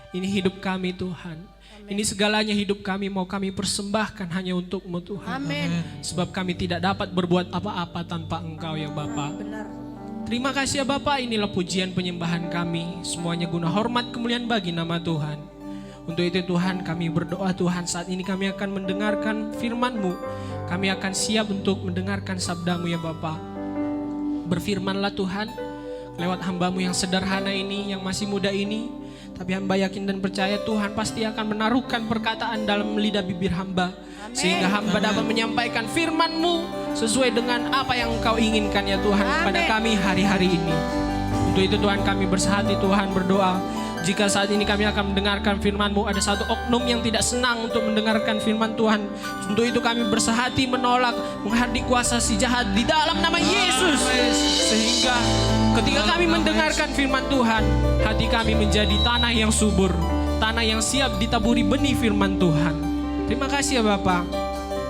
Ini hidup kami Tuhan. Ini segalanya hidup kami mau kami persembahkan hanya untuk-Mu Tuhan. Amin. Sebab kami tidak dapat berbuat apa-apa tanpa Engkau ya Bapa. Benar. Terima kasih ya Bapa, inilah pujian penyembahan kami. Semuanya guna hormat kemuliaan bagi nama Tuhan. Untuk itu Tuhan kami berdoa Tuhan, saat ini kami akan mendengarkan firman-Mu. Kami akan siap untuk mendengarkan sabda-Mu ya Bapa. Berfirmanlah Tuhan lewat hamba-Mu yang sederhana ini, yang masih muda ini. Tapi hamba yakin dan percaya Tuhan pasti akan menaruhkan perkataan dalam lidah bibir hamba. Amin. Sehingga hamba dapat menyampaikan firman-Mu sesuai dengan apa yang Engkau inginkan ya Tuhan. Amin. Pada kami hari-hari ini. Untuk itu Tuhan kami bersehati Tuhan berdoa. Jika saat ini kami akan mendengarkan firman-Mu, ada satu oknum yang tidak senang untuk mendengarkan firman Tuhan. Untuk itu kami bersehati menolak menghadik kuasa si jahat di dalam nama Yesus. Sehingga ketika kami mendengarkan firman Tuhan, hati kami menjadi tanah yang subur, tanah yang siap ditaburi benih firman Tuhan. Terima kasih ya Bapa.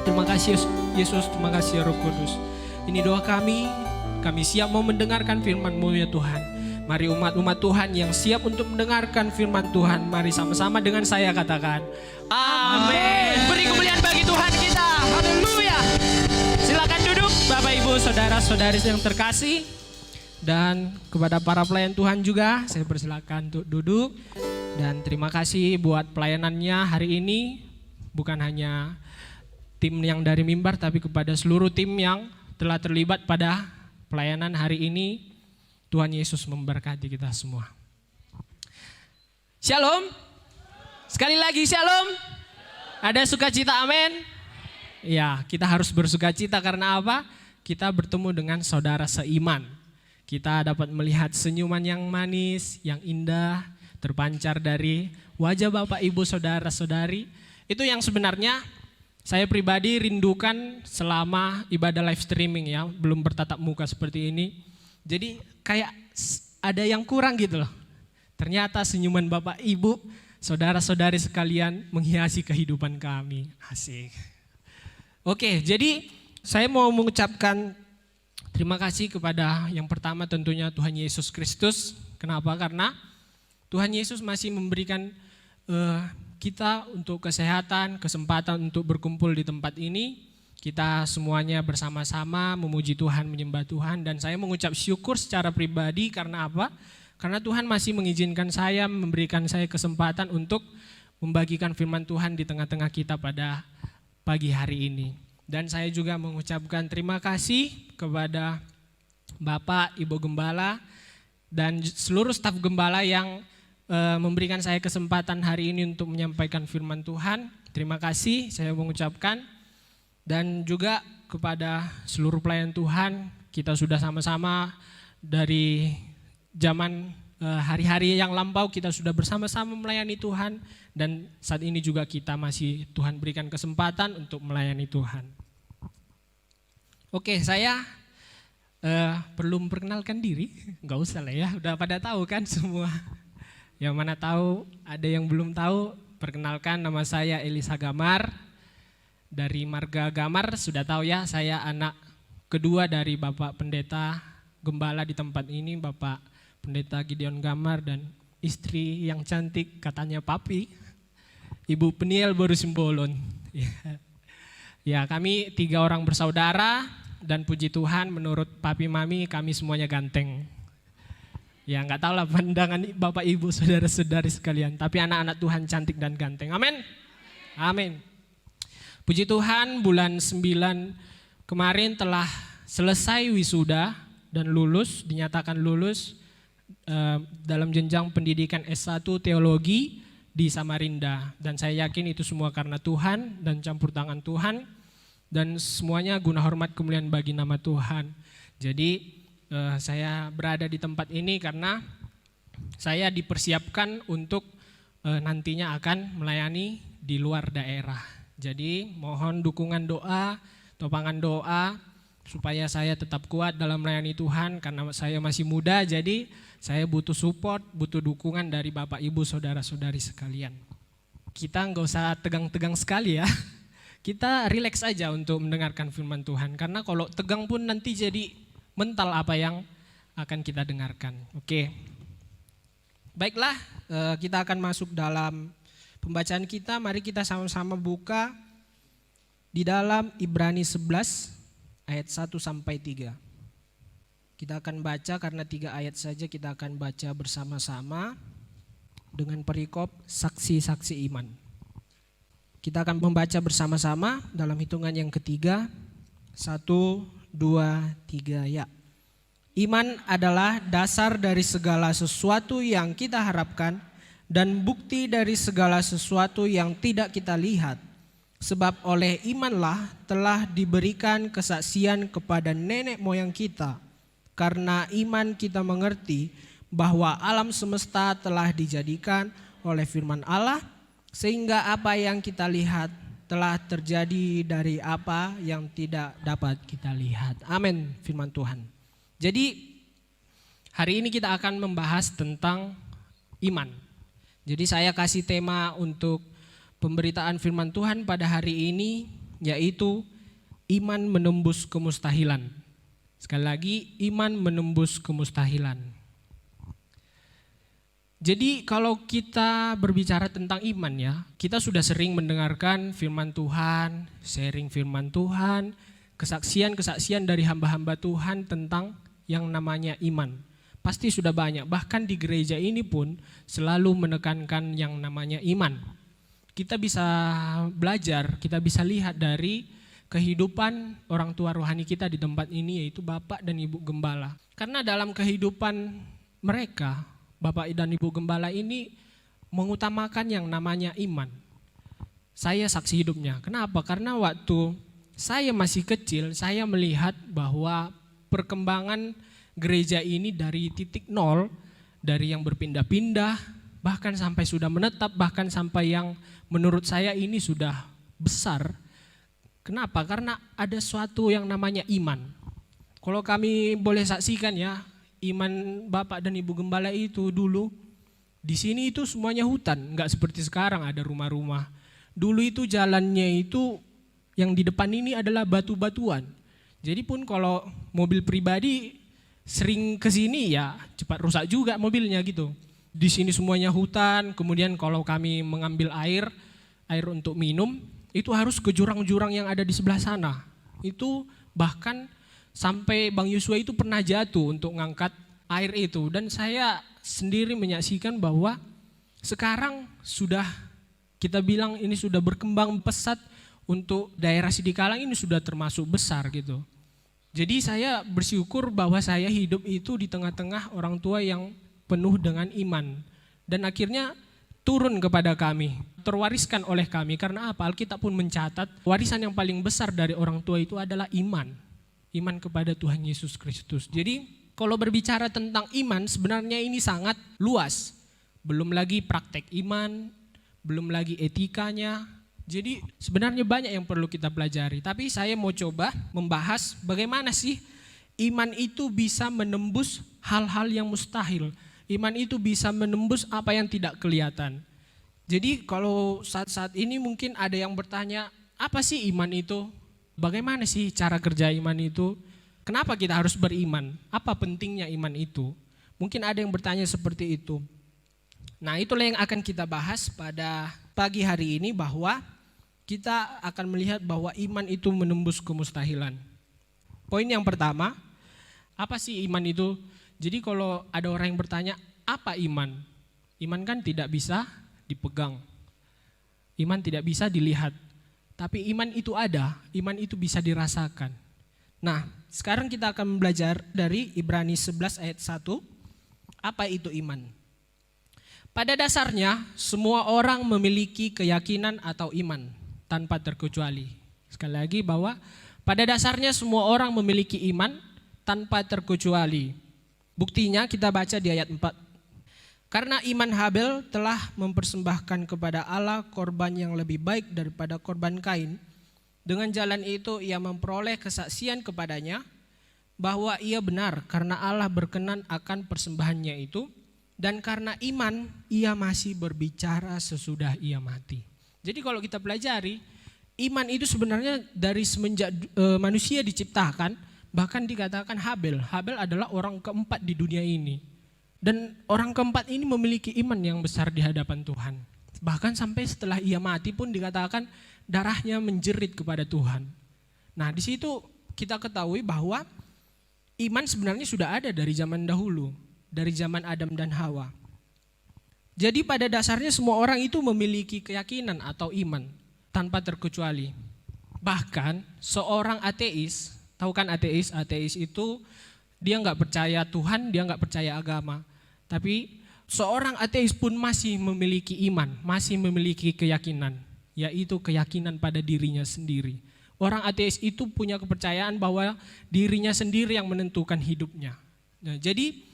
Terima kasih Yesus, terima kasih ya Roh Kudus. Ini doa kami siap mau mendengarkan firman-Mu ya Tuhan. Mari umat-umat Tuhan yang siap untuk mendengarkan firman Tuhan, mari sama-sama dengan saya katakan, amin. Beri kemuliaan bagi Tuhan kita, haleluya. Silakan duduk Bapak Ibu Saudara-saudari yang terkasih. Dan kepada para pelayan Tuhan juga, saya persilakan untuk duduk. Dan terima kasih buat pelayanannya hari ini, bukan hanya tim yang dari Mimbar, tapi kepada seluruh tim yang telah terlibat pada pelayanan hari ini. Tuhan Yesus memberkati kita semua. Shalom. Sekali lagi shalom. Ada sukacita, amin. Ya, kita harus bersukacita karena apa? Kita bertemu dengan saudara seiman. Kita dapat melihat senyuman yang manis, yang indah, terpancar dari wajah Bapak Ibu Saudara-saudari. Itu yang sebenarnya saya pribadi rindukan selama ibadah live streaming ya, belum bertatap muka seperti ini. Jadi kayak ada yang kurang gitu loh. Ternyata senyuman Bapak Ibu, saudara-saudari sekalian menghiasi kehidupan kami. Asik. Oke, jadi saya mau mengucapkan terima kasih kepada yang pertama tentunya Tuhan Yesus Kristus. Kenapa? Karena Tuhan Yesus masih memberikan kita untuk kesehatan, kesempatan untuk berkumpul di tempat ini. Kita semuanya bersama-sama memuji Tuhan, menyembah Tuhan. Dan saya mengucap syukur secara pribadi karena apa? Karena Tuhan masih mengizinkan saya, memberikan saya kesempatan untuk membagikan firman Tuhan di tengah-tengah kita pada pagi hari ini. Dan saya juga mengucapkan terima kasih kepada Bapak, Ibu Gembala, dan seluruh staf Gembala yang memberikan saya kesempatan hari ini untuk menyampaikan firman Tuhan. Terima kasih saya mengucapkan. Dan juga kepada seluruh pelayan Tuhan, kita sudah sama-sama dari zaman hari-hari yang lampau kita sudah bersama-sama melayani Tuhan. Dan saat ini juga kita masih Tuhan berikan kesempatan untuk melayani Tuhan. Oke, saya perlu memperkenalkan diri, nggak usah lah ya, udah pada tahu kan semua. Yang mana tahu, ada yang belum tahu, perkenalkan nama saya Elisa Gamar. Dari Marga Gamar, sudah tahu ya, saya anak kedua dari Bapak Pendeta Gembala di tempat ini, Bapak Pendeta Gideon Gamar dan istri yang cantik katanya Papi, Ibu Peniel Boru Simbolon. Ya, kami 3 orang bersaudara dan puji Tuhan menurut Papi Mami kami semuanya ganteng. Ya nggak tahu lah pandangan Bapak Ibu saudara-saudari sekalian, tapi anak-anak Tuhan cantik dan ganteng. Amin. Amin. Puji Tuhan, bulan 9 kemarin telah selesai wisuda dan lulus, dinyatakan lulus dalam jenjang pendidikan S1 Teologi di Samarinda. Dan saya yakin itu semua karena Tuhan dan campur tangan Tuhan. Dan semuanya guna hormat kemuliaan bagi nama Tuhan. Jadi saya berada di tempat ini karena saya dipersiapkan untuk nantinya akan melayani di luar daerah. Jadi mohon dukungan doa, topangan doa supaya saya tetap kuat dalam melayani Tuhan karena saya masih muda. Jadi saya butuh support, butuh dukungan dari Bapak Ibu Saudara-saudari sekalian. Kita nggak usah tegang-tegang sekali ya. Kita rileks aja untuk mendengarkan firman Tuhan. Karena kalau tegang pun nanti jadi mental apa yang akan kita dengarkan. Oke. Baiklah, kita akan masuk dalam pembacaan kita. Mari kita sama-sama buka di dalam Ibrani 11 ayat 1 sampai 3. Kita akan baca karena 3 ayat saja, kita akan baca bersama-sama dengan perikop saksi-saksi iman. Kita akan membaca bersama-sama dalam hitungan yang ketiga. 1, 2, 3 ya. Iman adalah dasar dari segala sesuatu yang kita harapkan dan bukti dari segala sesuatu yang tidak kita lihat. Sebab oleh imanlah telah diberikan kesaksian kepada nenek moyang kita. Karena iman kita mengerti bahwa alam semesta telah dijadikan oleh firman Allah, sehingga apa yang kita lihat telah terjadi dari apa yang tidak dapat kita lihat. Amin, firman Tuhan. Jadi hari ini kita akan membahas tentang iman. Jadi saya kasih tema untuk pemberitaan firman Tuhan pada hari ini, yaitu iman menembus kemustahilan. Sekali lagi, iman menembus kemustahilan. Jadi kalau kita berbicara tentang iman ya, kita sudah sering mendengarkan firman Tuhan, sharing firman Tuhan, kesaksian-kesaksian dari hamba-hamba Tuhan tentang yang namanya iman. Pasti sudah banyak, bahkan di gereja ini pun selalu menekankan yang namanya iman. Kita bisa belajar, kita bisa lihat dari kehidupan orang tua rohani kita di tempat ini, yaitu Bapak dan Ibu Gembala. Karena dalam kehidupan mereka, Bapak dan Ibu Gembala ini mengutamakan yang namanya iman. Saya saksi hidupnya. Kenapa? Karena waktu saya masih kecil, saya melihat bahwa perkembangan gereja ini dari titik nol, dari yang berpindah-pindah, bahkan sampai sudah menetap, bahkan sampai yang menurut saya ini sudah besar. Kenapa? Karena ada suatu yang namanya iman. Kalau kami boleh saksikan ya, iman Bapak dan Ibu Gembala itu dulu, di sini itu semuanya hutan, nggak seperti sekarang ada rumah-rumah. Dulu itu jalannya itu yang di depan ini adalah batu-batuan. Jadi pun kalau mobil pribadi sering ke sini ya cepat rusak juga mobilnya gitu. Di sini semuanya hutan, kemudian kalau kami mengambil air untuk minum, itu harus ke jurang-jurang yang ada di sebelah sana. Itu bahkan sampai Bang Yusua itu pernah jatuh untuk ngangkat air itu. Dan saya sendiri menyaksikan bahwa sekarang sudah kita bilang ini sudah berkembang pesat. Untuk daerah Sidikalang ini sudah termasuk besar gitu. Jadi saya bersyukur bahwa saya hidup itu di tengah-tengah orang tua yang penuh dengan iman. Dan akhirnya turun kepada kami, terwariskan oleh kami. Karena apa? Alkitab pun mencatat warisan yang paling besar dari orang tua itu adalah iman. Iman kepada Tuhan Yesus Kristus. Jadi kalau berbicara tentang iman sebenarnya ini sangat luas. Belum lagi praktek iman, belum lagi etikanya. Jadi sebenarnya banyak yang perlu kita pelajari. Tapi saya mau coba membahas bagaimana sih iman itu bisa menembus hal-hal yang mustahil. Iman itu bisa menembus apa yang tidak kelihatan. Jadi kalau saat-saat ini mungkin ada yang bertanya, apa sih iman itu? Bagaimana sih cara kerja iman itu? Kenapa kita harus beriman? Apa pentingnya iman itu? Mungkin ada yang bertanya seperti itu. Nah, itulah yang akan kita bahas pada pagi hari ini, bahwa kita akan melihat bahwa iman itu menembus kemustahilan. Poin yang pertama, apa sih iman itu? Jadi kalau ada orang yang bertanya, apa iman? Iman kan tidak bisa dipegang. Iman tidak bisa dilihat. Tapi iman itu ada, iman itu bisa dirasakan. Nah, sekarang kita akan belajar dari Ibrani 11 ayat 1. Apa itu iman? Pada dasarnya, semua orang memiliki keyakinan atau iman. Tanpa terkecuali. Sekali lagi bahwa pada dasarnya semua orang memiliki iman tanpa terkecuali. Buktinya kita baca di ayat 4. Karena iman Habel telah mempersembahkan kepada Allah korban yang lebih baik daripada korban Kain. Dengan jalan itu ia memperoleh kesaksian kepadanya bahwa ia benar karena Allah berkenan akan persembahannya itu. Dan karena iman ia masih berbicara sesudah ia mati. Jadi kalau kita pelajari, iman itu sebenarnya dari semenjak manusia diciptakan, bahkan dikatakan Habel. Habel adalah orang keempat di dunia ini. Dan orang keempat ini memiliki iman yang besar di hadapan Tuhan. Bahkan sampai setelah ia mati pun dikatakan darahnya menjerit kepada Tuhan. Nah, di situ kita ketahui bahwa iman sebenarnya sudah ada dari zaman dahulu, dari zaman Adam dan Hawa. Jadi pada dasarnya semua orang itu memiliki keyakinan atau iman tanpa terkecuali. Bahkan seorang ateis, tahu kan ateis? Ateis itu dia nggak percaya Tuhan, dia nggak percaya agama. Tapi seorang ateis pun masih memiliki iman, masih memiliki keyakinan, yaitu keyakinan pada dirinya sendiri. Orang ateis itu punya kepercayaan bahwa dirinya sendiri yang menentukan hidupnya. Nah, jadi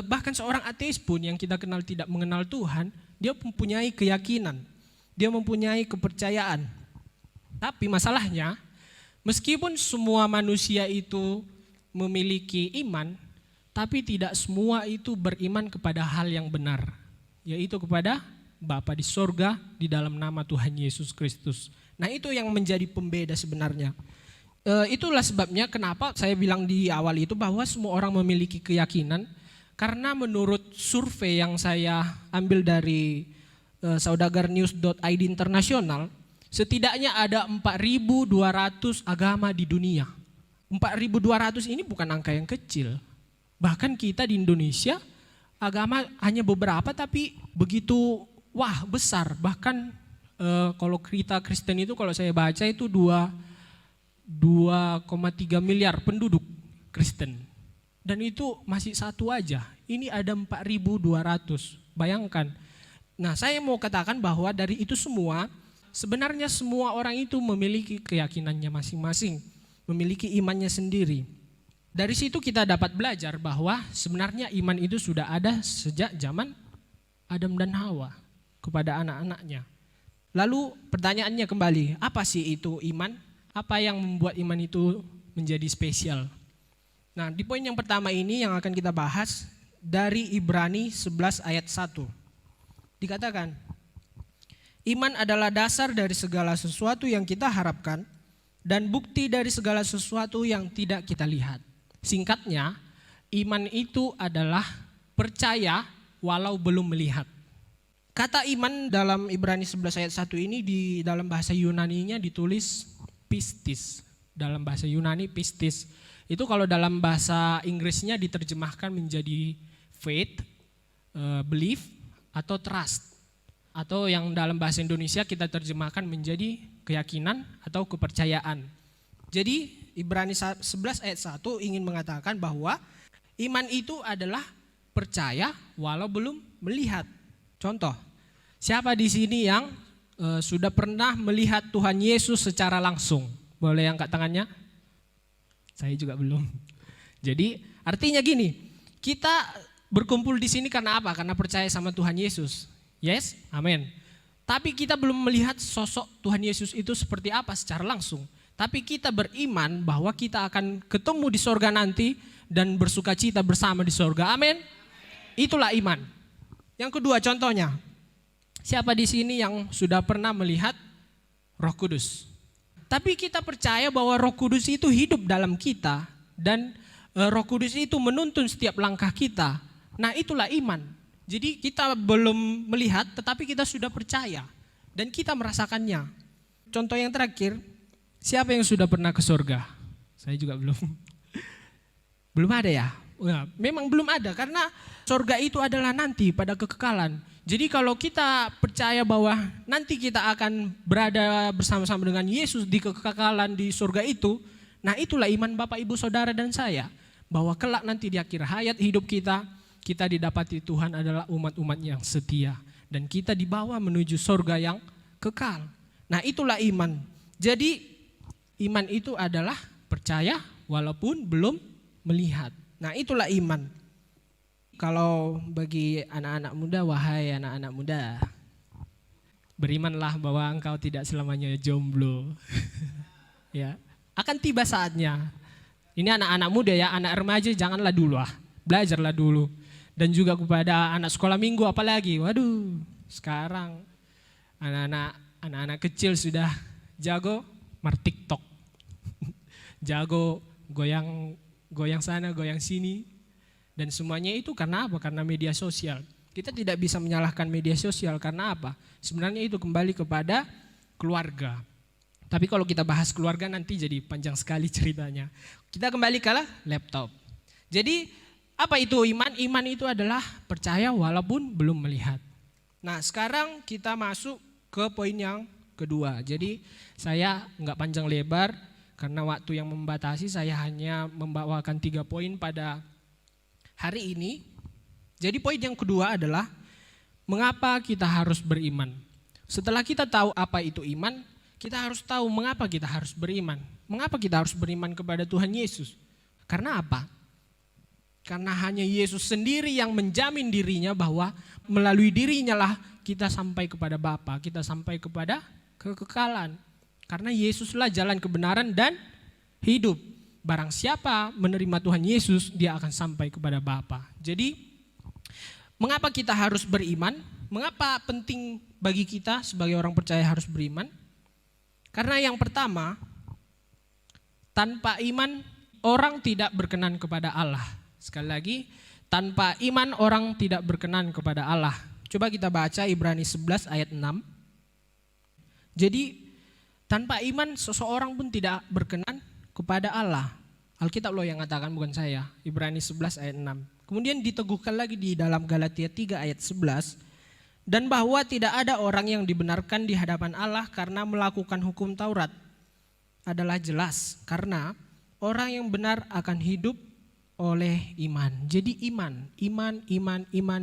bahkan seorang ateis pun yang kita kenal tidak mengenal Tuhan, dia mempunyai keyakinan, dia mempunyai kepercayaan. Tapi masalahnya, meskipun semua manusia itu memiliki iman, tapi tidak semua itu beriman kepada hal yang benar, yaitu kepada Bapa di sorga di dalam nama Tuhan Yesus Kristus. Nah, itu yang menjadi pembeda sebenarnya. Itulah sebabnya kenapa saya bilang di awal itu bahwa semua orang memiliki keyakinan. Karena menurut survei yang saya ambil dari saudagarnews.id internasional, setidaknya ada 4.200 agama di dunia. 4.200 ini bukan angka yang kecil. Bahkan kita di Indonesia agama hanya beberapa tapi begitu besar. Bahkan kalau kita Kristen itu kalau saya baca itu 2,3 miliar penduduk Kristen. Dan itu masih satu aja, ini ada 4.200, bayangkan. Nah, saya mau katakan bahwa dari itu semua, sebenarnya semua orang itu memiliki keyakinannya masing-masing, memiliki imannya sendiri. Dari situ kita dapat belajar bahwa sebenarnya iman itu sudah ada sejak zaman Adam dan Hawa kepada anak-anaknya. Lalu pertanyaannya kembali, apa sih itu iman? Apa yang membuat iman itu menjadi spesial? Nah, di poin yang pertama ini yang akan kita bahas dari Ibrani 11 ayat 1. Dikatakan, iman adalah dasar dari segala sesuatu yang kita harapkan dan bukti dari segala sesuatu yang tidak kita lihat. Singkatnya, iman itu adalah percaya walau belum melihat. Kata iman dalam Ibrani 11 ayat 1 ini di dalam bahasa Yunani-nya ditulis pistis. Dalam bahasa Yunani pistis. Itu kalau dalam bahasa Inggrisnya diterjemahkan menjadi faith, belief, atau trust. Atau yang dalam bahasa Indonesia kita terjemahkan menjadi keyakinan atau kepercayaan. Jadi Ibrani 11 ayat 1 ingin mengatakan bahwa iman itu adalah percaya walau belum melihat. Contoh, siapa di sini yang sudah pernah melihat Tuhan Yesus secara langsung? Boleh angkat tangannya? Saya juga belum. Jadi artinya gini, kita berkumpul di sini karena apa? Karena percaya sama Tuhan Yesus. Yes, amin. Tapi kita belum melihat sosok Tuhan Yesus itu seperti apa secara langsung. Tapi kita beriman bahwa kita akan ketemu di sorga nanti dan bersukacita bersama di sorga. Amin. Itulah iman. Yang kedua contohnya, siapa di sini yang sudah pernah melihat Roh Kudus? Tapi kita percaya bahwa Roh Kudus itu hidup dalam kita dan Roh Kudus itu menuntun setiap langkah kita. Nah, itulah iman. Jadi kita belum melihat tetapi kita sudah percaya dan kita merasakannya. Contoh yang terakhir, siapa yang sudah pernah ke surga? Saya juga belum. Belum ada ya? Memang belum ada karena surga itu adalah nanti pada kekekalan. Jadi kalau kita percaya bahwa nanti kita akan berada bersama-sama dengan Yesus di kekekalan di surga itu, nah itulah iman Bapak, Ibu, Saudara dan saya. Bahwa kelak nanti di akhir hayat hidup kita didapati Tuhan adalah umat-umat yang setia. Dan kita dibawa menuju surga yang kekal. Nah itulah iman. Jadi iman itu adalah percaya walaupun belum melihat. Nah itulah iman. Kalau bagi anak-anak muda, wahai anak-anak muda, berimanlah bahwa engkau tidak selamanya jomblo. Ya, akan tiba saatnya. Ini anak-anak muda ya, anak remaja janganlah dulu belajarlah dulu. Dan juga kepada anak sekolah minggu apalagi. Waduh, sekarang anak-anak kecil sudah jago TikTok. Jago goyang sana, goyang sini. Dan semuanya itu karena apa? Karena media sosial. Kita tidak bisa menyalahkan media sosial karena apa? Sebenarnya itu kembali kepada keluarga. Tapi kalau kita bahas keluarga nanti jadi panjang sekali ceritanya. Kita kembali ke laptop. Jadi apa itu iman? Iman itu adalah percaya walaupun belum melihat. Nah sekarang kita masuk ke poin yang kedua. Jadi saya nggak panjang lebar karena waktu yang membatasi, saya hanya membawakan 3 poin pada hari ini. Jadi poin yang kedua adalah mengapa kita harus beriman. Setelah kita tahu apa itu iman, kita harus tahu mengapa kita harus beriman. Mengapa kita harus beriman kepada Tuhan Yesus? Karena apa? Karena hanya Yesus sendiri yang menjamin dirinya bahwa melalui dirinya lah kita sampai kepada Bapa, kita sampai kepada kekekalan. Karena Yesuslah jalan kebenaran dan hidup. Barang siapa menerima Tuhan Yesus, dia akan sampai kepada Bapa. Jadi, mengapa kita harus beriman? Mengapa penting bagi kita sebagai orang percaya harus beriman? Karena yang pertama, tanpa iman orang tidak berkenan kepada Allah. Sekali lagi, tanpa iman orang tidak berkenan kepada Allah. Coba kita baca Ibrani 11 ayat 6. Jadi tanpa iman seseorang pun tidak berkenan kepada Allah. Alkitab loh yang mengatakan, bukan saya. Ibrani 11 ayat 6. Kemudian diteguhkan lagi di dalam Galatia 3 ayat 11. Dan bahwa tidak ada orang yang dibenarkan di hadapan Allah karena melakukan hukum Taurat. Adalah jelas karena orang yang benar akan hidup oleh iman. Jadi iman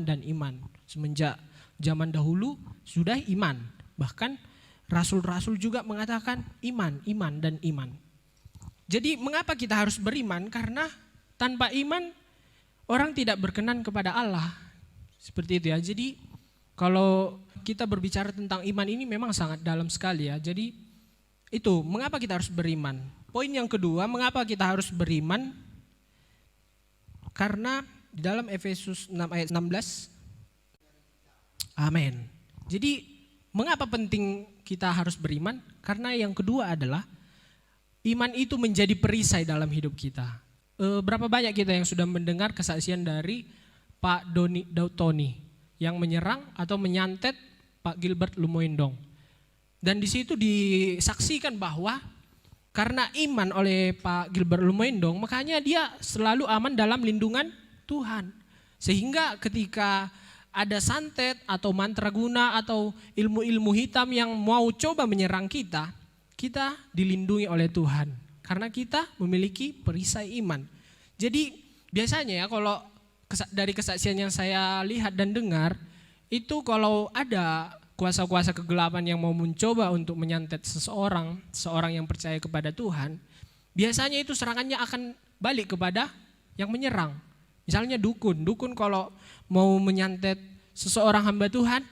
dan iman. Semenjak zaman dahulu sudah iman. Bahkan rasul-rasul juga mengatakan iman dan iman. Jadi mengapa kita harus beriman? Karena tanpa iman orang tidak berkenan kepada Allah. Seperti itu ya. Jadi kalau kita berbicara tentang iman ini memang sangat dalam sekali ya. Jadi itu mengapa kita harus beriman. Poin yang kedua, mengapa kita harus beriman? Karena di dalam Efesus 6 ayat 16. Amin. Jadi mengapa penting kita harus beriman? Karena yang kedua adalah iman itu menjadi perisai dalam hidup kita. Berapa banyak kita yang sudah mendengar kesaksian dari Pak Tony yang menyerang atau menyantet Pak Gilbert Lumoindong. Dan di situ disaksikan bahwa karena iman oleh Pak Gilbert Lumoindong, makanya dia selalu aman dalam lindungan Tuhan. Sehingga ketika ada santet atau mantraguna atau ilmu-ilmu hitam yang mau coba menyerang kita, kita dilindungi oleh Tuhan. Karena kita memiliki perisai iman. Jadi biasanya ya kalau dari kesaksian yang saya lihat dan dengar, itu kalau ada kuasa-kuasa kegelapan yang mau mencoba untuk menyantet seorang yang percaya kepada Tuhan, biasanya itu serangannya akan balik kepada yang menyerang. Misalnya dukun kalau mau menyantet seseorang hamba Tuhan,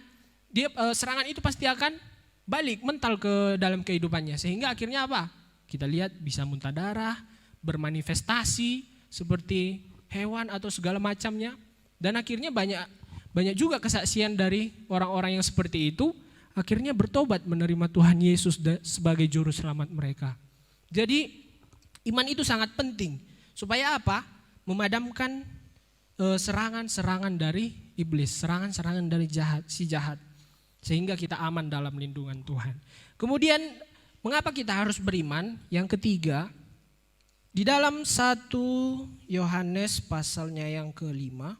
dia serangan itu pasti akan balik mental ke dalam kehidupannya. Sehingga akhirnya apa? Kita lihat bisa muntah darah, bermanifestasi seperti hewan atau segala macamnya. Dan akhirnya banyak juga kesaksian dari orang-orang yang seperti itu akhirnya bertobat menerima Tuhan Yesus sebagai juru selamat mereka. Jadi iman itu sangat penting supaya apa? Memadamkan serangan-serangan dari iblis, serangan-serangan dari si jahat sehingga kita aman dalam lindungan Tuhan. Kemudian mengapa kita harus beriman? Yang ketiga, di dalam 1 Yohanes pasalnya yang ke-5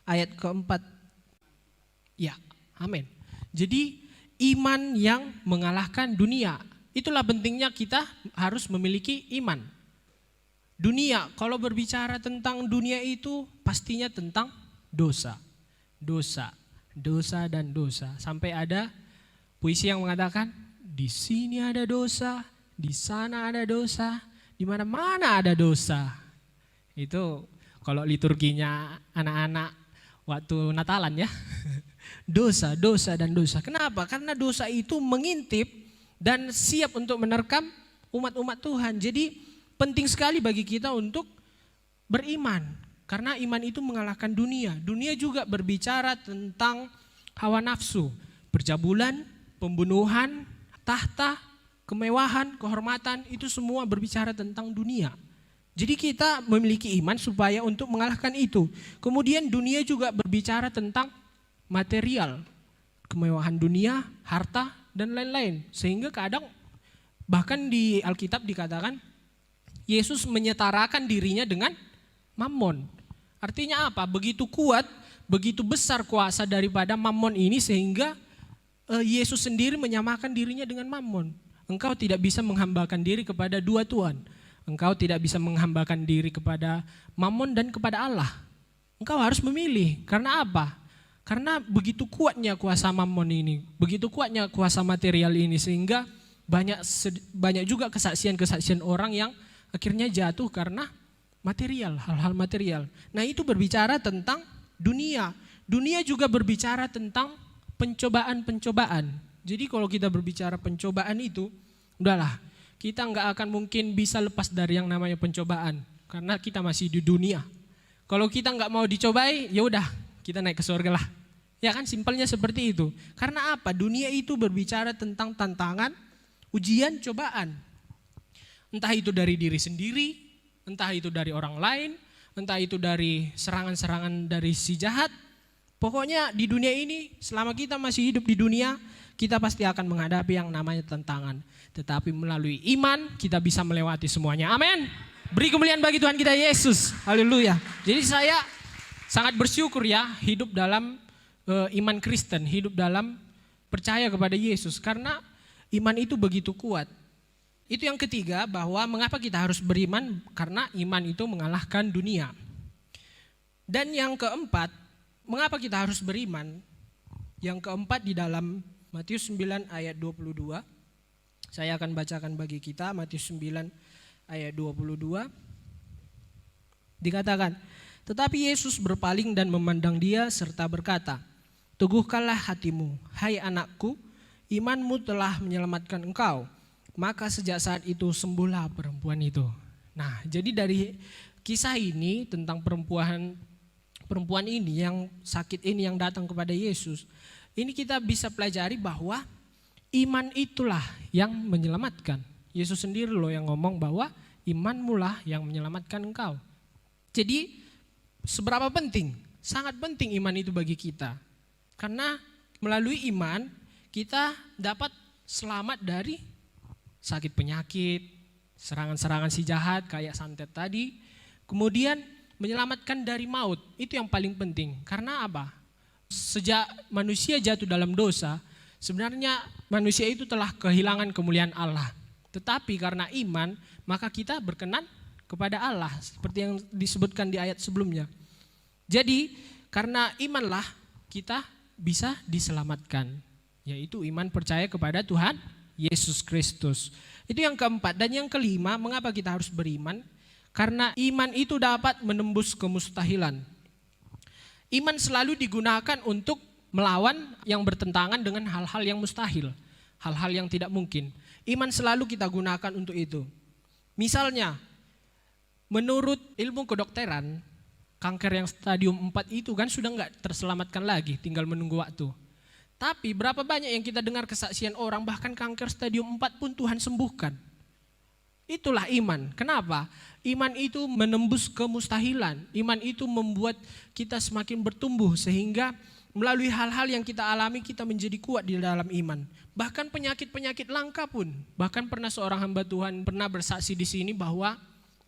ayat ke-4. Ya, amin. Jadi iman yang mengalahkan dunia. Itulah pentingnya kita harus memiliki iman. Dunia, kalau berbicara tentang dunia itu pastinya tentang dosa. Dosa dan dosa. Sampai ada puisi yang mengatakan, di sini ada dosa, di sana ada dosa, di mana-mana ada dosa. Itu kalau liturginya anak-anak waktu Natalan ya. Dosa dan dosa. Kenapa? Karena dosa itu mengintip dan siap untuk menerkam umat-umat Tuhan. Jadi penting sekali bagi kita untuk beriman. Karena iman itu mengalahkan dunia. Dunia juga berbicara tentang hawa nafsu, percabulan, pembunuhan, tahta, kemewahan, kehormatan. Itu semua berbicara tentang dunia. Jadi kita memiliki iman supaya untuk mengalahkan itu. Kemudian dunia juga berbicara tentang material, kemewahan dunia, harta, dan lain-lain. Sehingga kadang bahkan di Alkitab dikatakan Yesus menyetarakan dirinya dengan Mammon. Artinya apa? Begitu kuat, begitu besar kuasa daripada Mammon ini sehingga Yesus sendiri menyamakan dirinya dengan Mammon. Engkau tidak bisa menghambakan diri kepada dua Tuhan. Engkau tidak bisa menghambakan diri kepada Mammon dan kepada Allah. Engkau harus memilih. Karena apa? Karena begitu kuatnya kuasa Mammon ini, begitu kuatnya kuasa material ini sehingga banyak juga kesaksian-kesaksian orang yang akhirnya jatuh karena material, hal-hal material. Nah, itu berbicara tentang dunia. Dunia juga berbicara tentang pencobaan-pencobaan. Jadi kalau kita berbicara pencobaan itu, udahlah, kita nggak akan mungkin bisa lepas dari yang namanya pencobaan karena kita masih di dunia. Kalau kita nggak mau dicobai, ya udah kita naik ke surga lah. Ya kan, simpelnya seperti itu. Karena apa? Dunia itu berbicara tentang tantangan, ujian, cobaan. Entah itu dari diri sendiri, entah itu dari orang lain, entah itu dari serangan-serangan dari si jahat. Pokoknya di dunia ini, selama kita masih hidup di dunia, kita pasti akan menghadapi yang namanya tantangan. Tetapi melalui iman kita bisa melewati semuanya. Amin. Beri kemuliaan bagi Tuhan kita Yesus. Haleluya. Jadi saya sangat bersyukur ya hidup dalam iman Kristen, hidup dalam percaya kepada Yesus. Karena iman itu begitu kuat. Itu yang ketiga, bahwa mengapa kita harus beriman, karena iman itu mengalahkan dunia. Dan yang keempat, mengapa kita harus beriman? Yang keempat di dalam Matius 9 ayat 22. Saya akan bacakan bagi kita Matius 9 ayat 22. Dikatakan, tetapi Yesus berpaling dan memandang dia serta berkata, teguhkanlah hatimu, hai anakku, imanmu telah menyelamatkan engkau. Maka sejak saat itu sembuhlah perempuan itu. Nah, jadi dari kisah ini tentang perempuan ini yang sakit ini yang datang kepada Yesus, ini kita bisa pelajari bahwa iman itulah yang menyelamatkan. Yesus sendiri loh yang ngomong bahwa imanmu lah yang menyelamatkan engkau. Jadi seberapa penting? Sangat penting iman itu bagi kita. Karena melalui iman kita dapat selamat dari sakit penyakit, serangan-serangan si jahat kayak santet tadi. Kemudian menyelamatkan dari maut, itu yang paling penting. Karena apa? Sejak manusia jatuh dalam dosa, sebenarnya manusia itu telah kehilangan kemuliaan Allah. Tetapi karena iman, maka kita berkenan kepada Allah. Seperti yang disebutkan di ayat sebelumnya. Jadi karena imanlah kita bisa diselamatkan. Yaitu iman percaya kepada Tuhan Yesus Kristus. Itu yang keempat. Dan yang kelima, mengapa kita harus beriman? Karena iman itu dapat menembus kemustahilan. Iman selalu digunakan untuk melawan yang bertentangan dengan hal-hal yang mustahil, hal-hal yang tidak mungkin. Iman selalu kita gunakan untuk itu. Misalnya, menurut ilmu kedokteran, kanker yang stadium 4 itu kan sudah enggak terselamatkan lagi, tinggal menunggu waktu. Tapi berapa banyak yang kita dengar kesaksian orang, bahkan kanker stadium 4 pun Tuhan sembuhkan. Itulah iman. Kenapa? Iman itu menembus kemustahilan. Iman itu membuat kita semakin bertumbuh sehingga melalui hal-hal yang kita alami kita menjadi kuat di dalam iman. Bahkan penyakit-penyakit langka pun. Bahkan pernah seorang hamba Tuhan pernah bersaksi di sini bahwa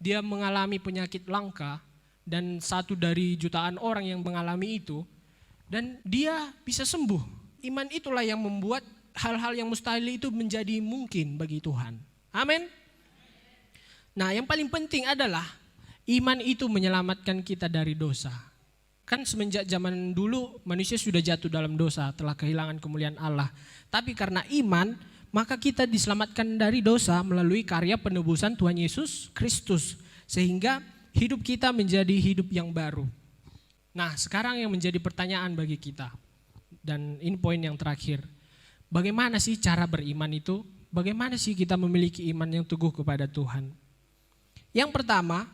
dia mengalami penyakit langka dan satu dari jutaan orang yang mengalami itu dan dia bisa sembuh. Iman itulah yang membuat hal-hal yang mustahil itu menjadi mungkin bagi Tuhan. Amin. Nah, yang paling penting adalah iman itu menyelamatkan kita dari dosa. Kan semenjak zaman dulu manusia sudah jatuh dalam dosa, telah kehilangan kemuliaan Allah. Tapi karena iman, maka kita diselamatkan dari dosa melalui karya penebusan Tuhan Yesus Kristus. Sehingga hidup kita menjadi hidup yang baru. Nah, sekarang yang menjadi pertanyaan bagi kita. Dan ini poin yang terakhir. Bagaimana sih cara beriman itu? Bagaimana sih kita memiliki iman yang teguh kepada Tuhan? Yang pertama,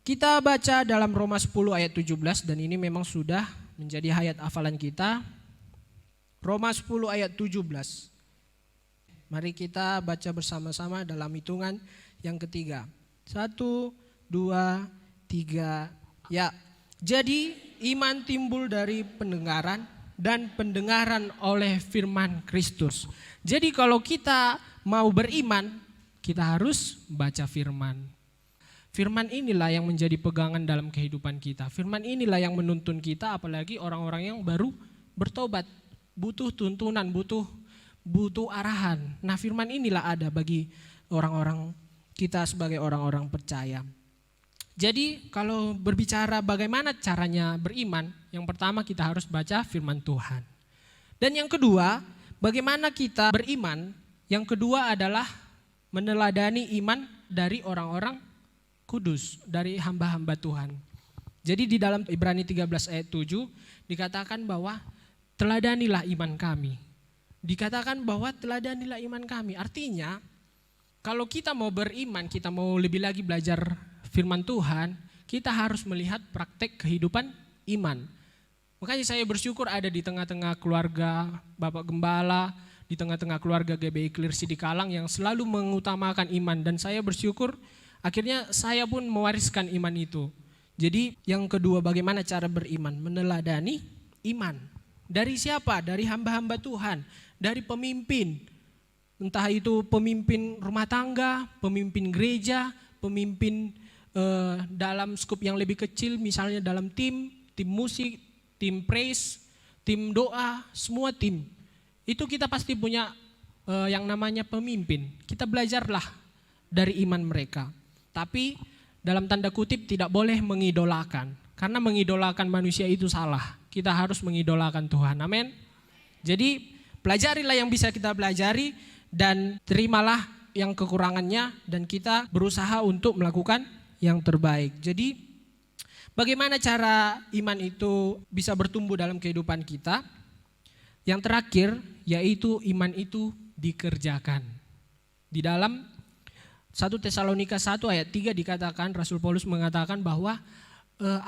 kita baca dalam Roma 10 ayat 17 dan ini memang sudah menjadi ayat hafalan kita. Roma 10 ayat 17. Mari kita baca bersama-sama dalam hitungan yang ketiga. 1, 2, 3. Ya. Jadi iman timbul dari pendengaran dan pendengaran oleh firman Kristus. Jadi kalau kita mau beriman, kita harus baca firman. Firman inilah yang menjadi pegangan dalam kehidupan kita. Firman inilah yang menuntun kita, apalagi orang-orang yang baru bertobat. Butuh tuntunan, butuh arahan. Nah, firman inilah ada bagi orang-orang kita sebagai orang-orang percaya. Jadi kalau berbicara bagaimana caranya beriman, yang pertama kita harus baca firman Tuhan. Dan yang kedua, bagaimana kita beriman? Yang kedua adalah meneladani iman dari orang-orang kudus, dari hamba-hamba Tuhan. Jadi di dalam Ibrani 13 ayat 7 dikatakan bahwa teladanilah iman kami. Dikatakan bahwa teladanilah iman kami. Artinya kalau kita mau beriman, kita mau lebih lagi belajar firman Tuhan, kita harus melihat praktek kehidupan iman. Makanya saya bersyukur ada di tengah-tengah keluarga Bapak Gembala, di tengah-tengah keluarga GBI Clear City Kalang yang selalu mengutamakan iman. Dan saya bersyukur akhirnya saya pun mewariskan iman itu. Jadi yang kedua, bagaimana cara beriman? Meneladani iman. Dari siapa? Dari hamba-hamba Tuhan, dari pemimpin. Entah itu pemimpin rumah tangga, pemimpin gereja, pemimpin dalam skup yang lebih kecil, misalnya dalam tim musik, tim praise, tim doa, semua tim. Itu kita pasti punya yang namanya pemimpin. Kita belajarlah dari iman mereka. Tapi dalam tanda kutip tidak boleh mengidolakan. Karena mengidolakan manusia itu salah. Kita harus mengidolakan Tuhan. Amin. Jadi pelajarilah yang bisa kita pelajari. Dan terimalah yang kekurangannya dan kita berusaha untuk melakukan yang terbaik. Jadi bagaimana cara iman itu bisa bertumbuh dalam kehidupan kita? Yang terakhir yaitu iman itu dikerjakan. Di dalam 1 Tesalonika 1 ayat 3 dikatakan, Rasul Paulus mengatakan bahwa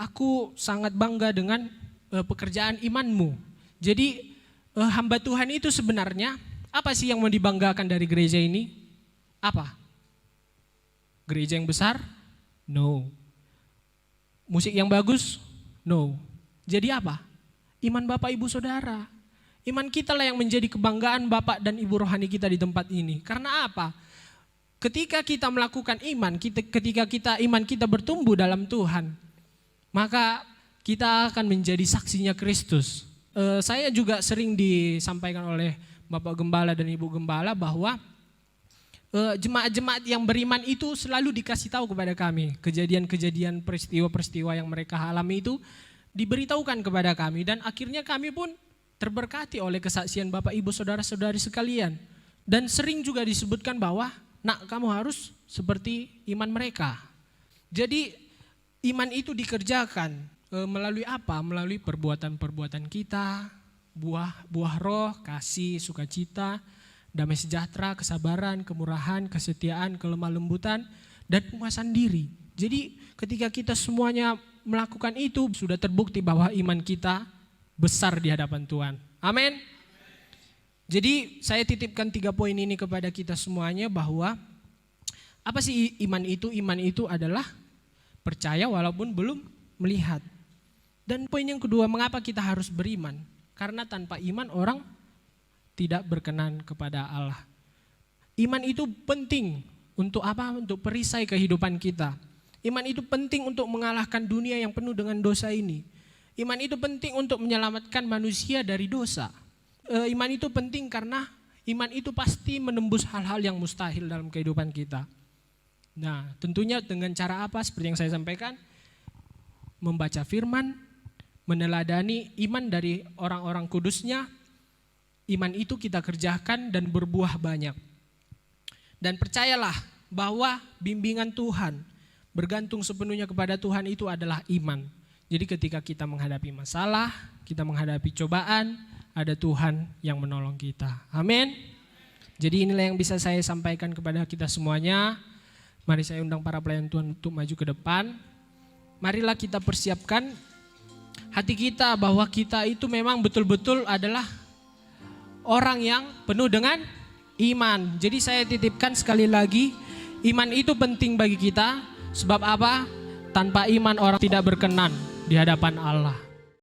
aku sangat bangga dengan pekerjaan imanmu. Jadi hamba Tuhan itu sebenarnya apa sih yang mau dibanggakan dari gereja ini? Apa? Gereja yang besar? No. Musik yang bagus? No. Jadi apa? Iman Bapak Ibu Saudara. Iman kita lah yang menjadi kebanggaan Bapak dan Ibu rohani kita di tempat ini. Karena apa? Ketika kita melakukan iman, ketika iman kita bertumbuh dalam Tuhan, maka kita akan menjadi saksinya Kristus. Saya juga sering disampaikan oleh Bapak Gembala dan Ibu Gembala bahwa jemaat-jemaat yang beriman itu selalu dikasih tahu kepada kami. Kejadian-kejadian, peristiwa-peristiwa yang mereka alami itu diberitahukan kepada kami. Dan akhirnya kami pun terberkati oleh kesaksian Bapak Ibu Saudara-saudari sekalian. Dan sering juga disebutkan bahwa, nak kamu harus seperti iman mereka. Jadi iman itu dikerjakan melalui apa? Melalui perbuatan-perbuatan kita. Buah roh, kasih, sukacita, damai sejahtera, kesabaran, kemurahan, kesetiaan, kelemah lembutan, dan penguasaan diri. Jadi ketika kita semuanya melakukan itu, sudah terbukti bahwa iman kita besar di hadapan Tuhan. Amin. Jadi saya titipkan 3 poin ini kepada kita semuanya bahwa apa sih iman itu? Iman itu adalah percaya walaupun belum melihat. Dan poin yang kedua, mengapa kita harus beriman? Karena tanpa iman orang tidak berkenan kepada Allah. Iman itu penting untuk apa? Untuk perisai kehidupan kita. Iman itu penting untuk mengalahkan dunia yang penuh dengan dosa ini. Iman itu penting untuk menyelamatkan manusia dari dosa. Iman itu penting karena iman itu pasti menembus hal-hal yang mustahil dalam kehidupan kita. Nah, tentunya dengan cara apa? Seperti yang saya sampaikan, membaca firman, meneladani iman dari orang-orang kudusnya, iman itu kita kerjakan dan berbuah banyak. Dan percayalah bahwa bimbingan Tuhan, bergantung sepenuhnya kepada Tuhan itu adalah iman. Jadi ketika kita menghadapi masalah, kita menghadapi cobaan, ada Tuhan yang menolong kita. Amin. Jadi inilah yang bisa saya sampaikan kepada kita semuanya. Mari saya undang para pelayan Tuhan untuk maju ke depan. Marilah kita persiapkan hati kita bahwa kita itu memang betul-betul adalah orang yang penuh dengan iman. Jadi saya titipkan sekali lagi, Iman itu penting bagi kita. Sebab apa? Tanpa iman orang tidak berkenan di hadapan Allah.